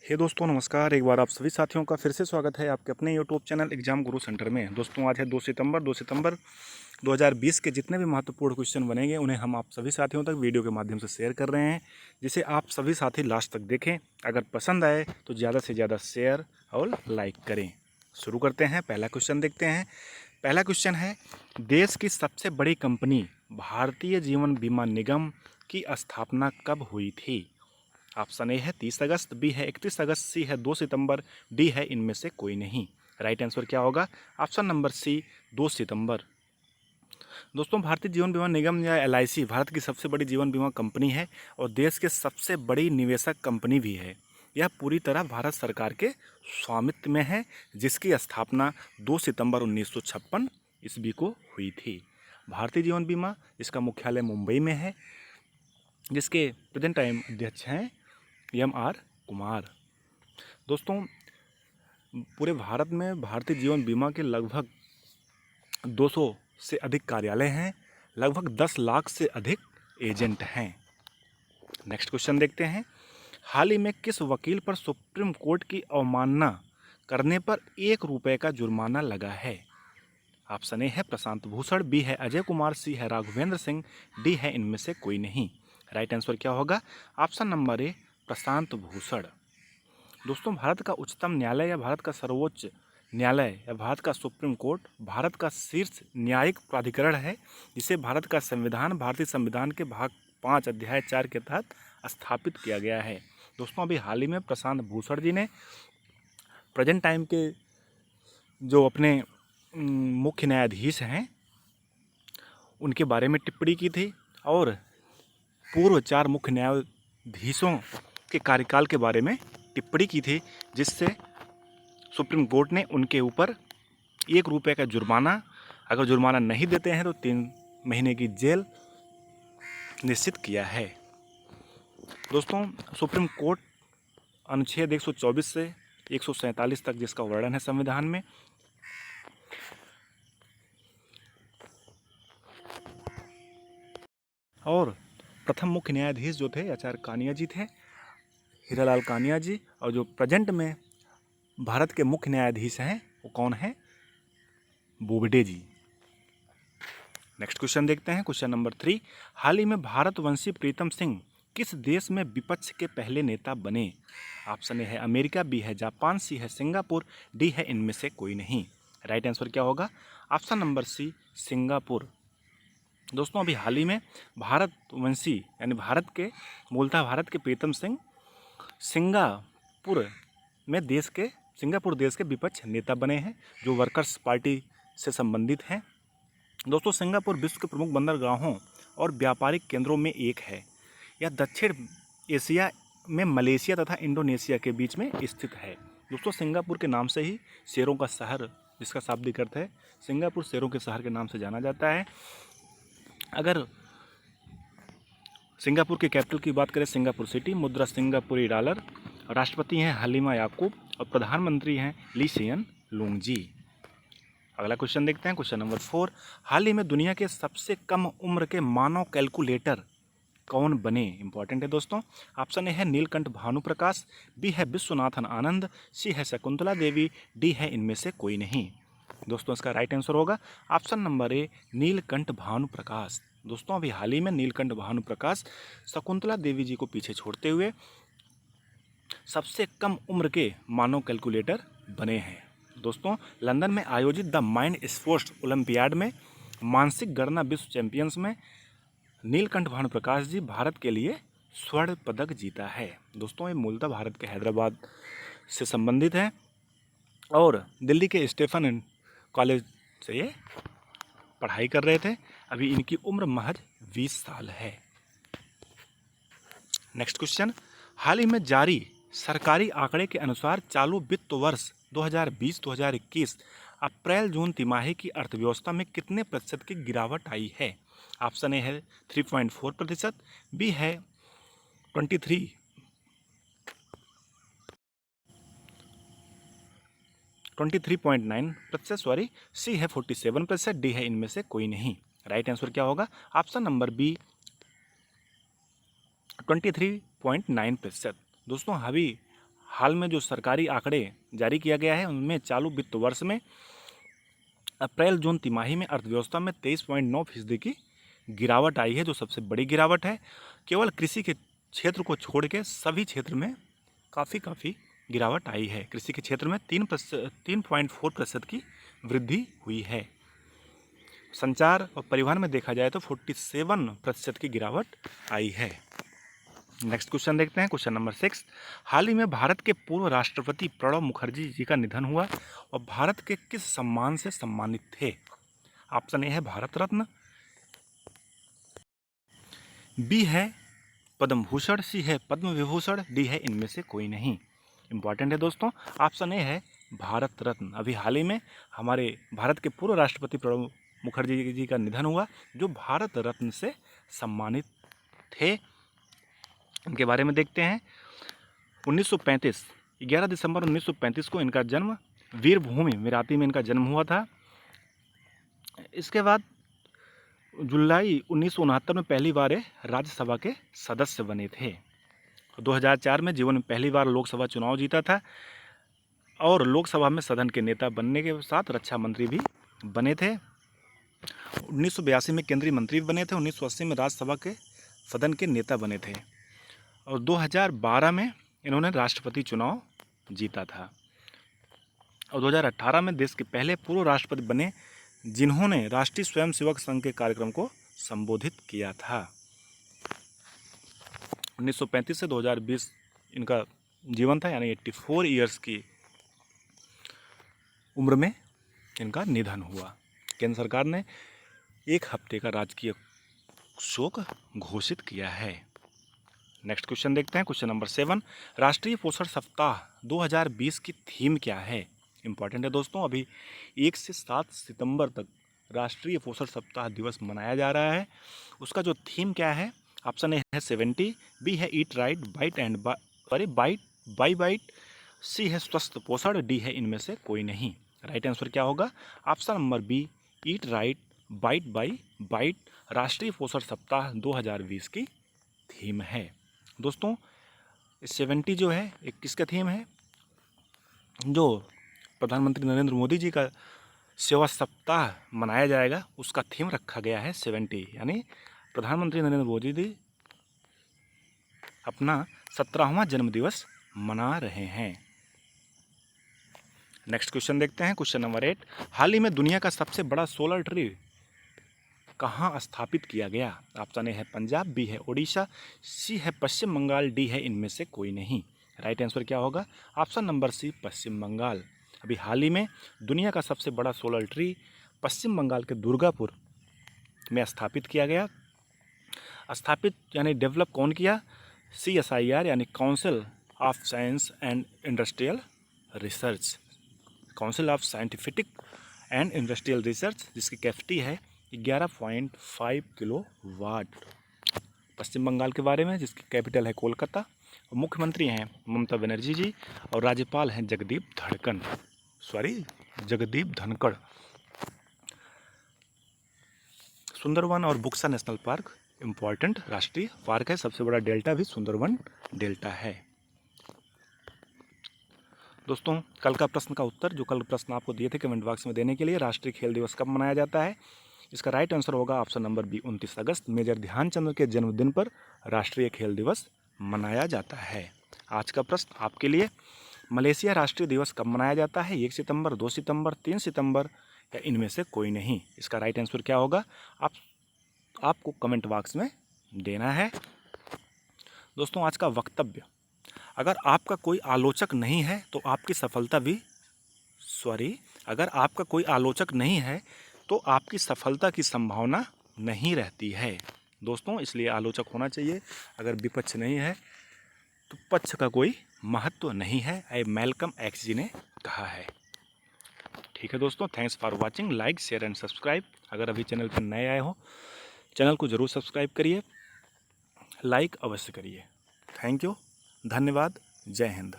हे दोस्तों नमस्कार। एक बार आप सभी साथियों का फिर से स्वागत है आपके अपने यूट्यूब चैनल एग्जाम गुरु सेंटर में। दोस्तों आज है 2 सितंबर 2020 के जितने भी महत्वपूर्ण क्वेश्चन बनेंगे उन्हें हम आप सभी साथियों तक वीडियो के माध्यम से शेयर कर रहे हैं, जिसे आप सभी साथी लास्ट तक देखें। अगर पसंद आए तो ज़्यादा से ज़्यादा शेयर और लाइक करें। शुरू करते हैं, पहला क्वेश्चन देखते हैं। पहला क्वेश्चन है, देश की सबसे बड़ी कंपनी भारतीय जीवन बीमा निगम की स्थापना कब हुई थी? ऑप्शन ए है 30 अगस्त, बी है 31 अगस्त, सी है 2 सितंबर, डी है इनमें से कोई नहीं। राइट आंसर क्या होगा? ऑप्शन नंबर सी 2 सितंबर। दोस्तों भारतीय जीवन बीमा निगम या एलआईसी भारत की सबसे बड़ी जीवन बीमा कंपनी है और देश के सबसे बड़ी निवेशक कंपनी भी है। यह पूरी तरह भारत सरकार के स्वामित्व में है, जिसकी स्थापना 2 सितंबर 1956 ईस्वी को हुई थी। भारतीय जीवन बीमा इसका मुख्यालय मुंबई में है, जिसके प्रेजेंट टाइम अध्यक्ष हैं एम.आर. कुमार। दोस्तों पूरे भारत में भारतीय जीवन बीमा के लगभग 200 से अधिक कार्यालय हैं, लगभग 10 लाख से अधिक एजेंट हैं। नेक्स्ट क्वेश्चन देखते हैं। हाल ही में किस वकील पर सुप्रीम कोर्ट की अवमानना करने पर 1 रुपये का जुर्माना लगा है? ऑप्शन ए है प्रशांत भूषण, बी है अजय कुमार, सी है राघवेंद्र सिंह, डी है इनमें से कोई नहीं। राइट आंसर क्या होगा? Option number A Prashant Bhushan. दोस्तों भारत का उच्चतम न्यायालय या भारत का सर्वोच्च न्यायालय या भारत का सुप्रीम कोर्ट भारत का शीर्ष न्यायिक प्राधिकरण है, जिसे भारत का संविधान भारतीय संविधान के भाग 5 अध्याय 4 के तहत स्थापित किया गया है। दोस्तों अभी हाल ही में प्रशांत भूषण जी ने प्रेजेंट टाइम के जो अपने मुख्य न्यायाधीश हैं उनके बारे में टिप्पणी की थी और पूर्व 4 मुख्य न्यायाधीशों के कार्यकाल के बारे में टिप्पणी की थी, जिससे सुप्रीम कोर्ट ने उनके ऊपर 1 रुपये का जुर्माना, अगर जुर्माना नहीं देते हैं तो 3 महीने की जेल निश्चित किया है। दोस्तों सुप्रीम कोर्ट अनुच्छेद 124 से 147 तक जिसका वर्णन है संविधान में, और प्रथम मुख्य न्यायाधीश जो थे आचार्य कानिया जी थे, हीरालाल कानिया जी, और जो प्रेजेंट में भारत के मुख्य न्यायाधीश हैं वो कौन है? बोबडे जी। नेक्स्ट क्वेश्चन देखते हैं, क्वेश्चन नंबर 3। हाल ही में भारतवंशी प्रीतम सिंह किस देश में विपक्ष के पहले नेता बने? ऑप्शन ए है अमेरिका, बी है जापान, सी है सिंगापुर, डी है इनमें से कोई नहीं। राइट आंसर क्या होगा? Option number C Singapore. दोस्तों अभी हाल ही में भारतवंशी यानी मूलतः भारत के प्रीतम सिंह सिंगापुर देश के विपक्ष नेता बने हैं, जो वर्कर्स पार्टी से संबंधित हैं। दोस्तों सिंगापुर विश्व के प्रमुख बंदरगाहों और व्यापारिक केंद्रों में एक है। यह दक्षिण एशिया में मलेशिया तथा इंडोनेशिया के बीच में स्थित है। दोस्तों सिंगापुर के नाम से ही शेरों का शहर, जिसका शाब्दिक अर्थ है सिंगापुर, शेरों के शहर के नाम से जाना जाता है। अगर सिंगापुर की कैपिटल की बात करें, सिंगापुर सिटी, मुद्रा सिंगापुरी डॉलर, राष्ट्रपति हैं हलीमा याकूब और प्रधानमंत्री हैं ली सियन लूंग जी। अगला क्वेश्चन देखते हैं, क्वेश्चन नंबर 4। हाल ही में दुनिया के सबसे कम उम्र के मानव कैलकुलेटर कौन बने? इंपॉर्टेंट है दोस्तों। ऑप्शन ए है नीलकंठ भानुप्रकाश, बी है विश्वनाथन आनंद, सी है शकुंतला देवी, डी है इनमें से कोई नहीं। दोस्तों इसका राइट आंसर होगा option number A Neelkanth Bhanuprakash. दोस्तों अभी हाल ही में नीलकंठ भानुप्रकाश शकुंतला देवी जी को पीछे छोड़ते हुए सबसे कम उम्र के मानव कैलकुलेटर बने हैं। दोस्तों लंदन में आयोजित द माइंड स्पोर्ट्स ओलंपियाड में मानसिक गणना विश्व चैंपियंस में नीलकंठ भानुप्रकाश जी भारत के लिए स्वर्ण पदक जीता है। दोस्तों ये मूलतः भारत के हैदराबाद से संबंधित है और दिल्ली के स्टेफन कॉलेज से ये पढ़ाई कर रहे थे। अभी इनकी उम्र महज 20 साल है। Next question. हाल ही में जारी सरकारी आंकड़े के अनुसार चालू वित्त वर्ष 2020-2021 अप्रैल जून तिमाही की अर्थव्यवस्था में कितने प्रतिशत की गिरावट आई है? ऑप्शन ए है 3.4%, बी है 23.9%, सी है 47%, डी है इनमें से कोई नहीं। राइट आंसर क्या होगा? Option number B 23.9%। दोस्तों हाल में जो सरकारी आंकड़े जारी किया गया है उनमें चालू वित्त वर्ष में अप्रैल जून तिमाही में अर्थव्यवस्था में 23.9% की गिरावट आई है, जो सबसे बड़ी गिरावट है। केवल कृषि के क्षेत्र को छोड़ के सभी क्षेत्र में काफ़ी गिरावट आई है। कृषि के क्षेत्र में 3.4% की वृद्धि हुई है। संचार और परिवहन में देखा जाए तो 47% की गिरावट आई है। नेक्स्ट क्वेश्चन देखते हैं, क्वेश्चन नंबर 6। हाल ही में भारत के पूर्व राष्ट्रपति प्रणब मुखर्जी जी का निधन हुआ और भारत के किस सम्मान से सम्मानित थे? ऑप्शन ए है भारत रत्न, बी है पद्म भूषण, सी है पद्म विभूषण, डी है इनमें से कोई नहीं। इंपॉर्टेंट है दोस्तों, ऑप्शन ए है भारत रत्न। अभी हाल ही में हमारे भारत के पूर्व राष्ट्रपति प्रणब मुखर्जी जी का निधन हुआ, जो भारत रत्न से सम्मानित थे। इनके बारे में देखते हैं। 1935 11 दिसंबर 1935 को इनका जन्म वीरभूमि मिराती में इनका जन्म हुआ था। इसके बाद जुलाई 1969 में पहली बार राज्यसभा के सदस्य बने थे। 2004 में जीवन में पहली बार लोकसभा चुनाव जीता था और लोकसभा में सदन के नेता बनने के साथ रक्षा मंत्री भी बने थे। 1982 में केंद्रीय मंत्री बने थे। 1980 में राज्यसभा के सदन के नेता बने थे और 2012 में इन्होंने राष्ट्रपति चुनाव जीता था और 2018 में देश के पहले पूर्व राष्ट्रपति बने जिन्होंने राष्ट्रीय स्वयंसेवक संघ के कार्यक्रम को संबोधित किया था। 1935 से 2020 इनका जीवन था, यानी 84 ईयर्स की उम्र में इनका निधन हुआ। केंद्र सरकार ने 1 हफ्ते का राजकीय शोक घोषित किया है। नेक्स्ट क्वेश्चन देखते हैं, क्वेश्चन नंबर 7। राष्ट्रीय पोषण सप्ताह 2020 की थीम क्या है? इंपॉर्टेंट है दोस्तों, अभी 1 से 7 सितंबर तक राष्ट्रीय पोषण सप्ताह दिवस मनाया जा रहा है। उसका जो थीम क्या है? ऑप्शन ए है 70, बी है ईट राइट बाई बाइट, सी है स्वस्थ पोषण, डी है इनमें से कोई नहीं। राइट आंसर क्या होगा? Option number B, eat right bite by bite राष्ट्रीय पोषण सप्ताह 2020 की थीम है। दोस्तों 70 जो है एक किसका थीम है? जो प्रधानमंत्री नरेंद्र मोदी जी का सेवा सप्ताह मनाया जाएगा उसका थीम रखा गया है 70, यानी प्रधानमंत्री नरेंद्र मोदी जी अपना 17वां जन्मदिवस मना रहे हैं। नेक्स्ट क्वेश्चन देखते हैं, क्वेश्चन नंबर 8। हाल ही में दुनिया का सबसे बड़ा सोलर ट्री कहाँ स्थापित किया गया? ऑप्शन ए है पंजाब, बी है उड़ीसा, सी है पश्चिम बंगाल, डी है इनमें से कोई नहीं। राइट आंसर क्या होगा? ऑप्शन नंबर सी, पश्चिम बंगाल। अभी हाल ही में दुनिया का सबसे बड़ा सोलर ट्री पश्चिम बंगाल के दुर्गापुर में स्थापित किया गया। स्थापित यानी डेवलप कौन किया? CSIR यानी council of science and industrial research, council of scientific and industrial research, जिसकी कैपेसिटी है 11.5 किलोवाट। पश्चिम बंगाल के बारे में, जिसकी कैपिटल है कोलकाता, और मुख्यमंत्री हैं ममता बनर्जी जी और राज्यपाल हैं जगदीप धनखड़। सुंदरवन और बुक्सा नेशनल पार्क इम्पॉर्टेंट राष्ट्रीय पार्क है। सबसे बड़ा डेल्टा भी सुंदरवन डेल्टा है। दोस्तों कल का प्रश्न का उत्तर, जो कल प्रश्न आपको दिए थे कमेंट बॉक्स में देने के लिए, राष्ट्रीय खेल दिवस कब मनाया जाता है? इसका राइट आंसर होगा ऑप्शन नंबर बी, 29 अगस्त। मेजर ध्यानचंद के जन्मदिन पर राष्ट्रीय खेल दिवस मनाया जाता है। आज का प्रश्न आपके लिए, मलेशिया राष्ट्रीय दिवस कब मनाया जाता है? 1 सितंबर, 2 सितंबर, 3 सितंबर या इनमें से कोई नहीं। इसका राइट आंसर क्या होगा आपको कमेंट बॉक्स में देना है। दोस्तों आज का वक्तव्य, अगर आपका कोई आलोचक नहीं है तो आपकी सफलता भी अगर आपका कोई आलोचक नहीं है तो आपकी सफलता की संभावना नहीं रहती है। दोस्तों इसलिए आलोचक होना चाहिए। अगर विपक्ष नहीं है तो पक्ष का कोई महत्व नहीं है, मैल्कम एक्स जी ने कहा है। ठीक है दोस्तों, thanks for watching. Like, share and subscribe. अगर अभी चैनल पर नए आए हो चैनल को ज़रूर सब्सक्राइब करिए, लाइक अवश्य करिए। थैंक यू, धन्यवाद, जय हिंद।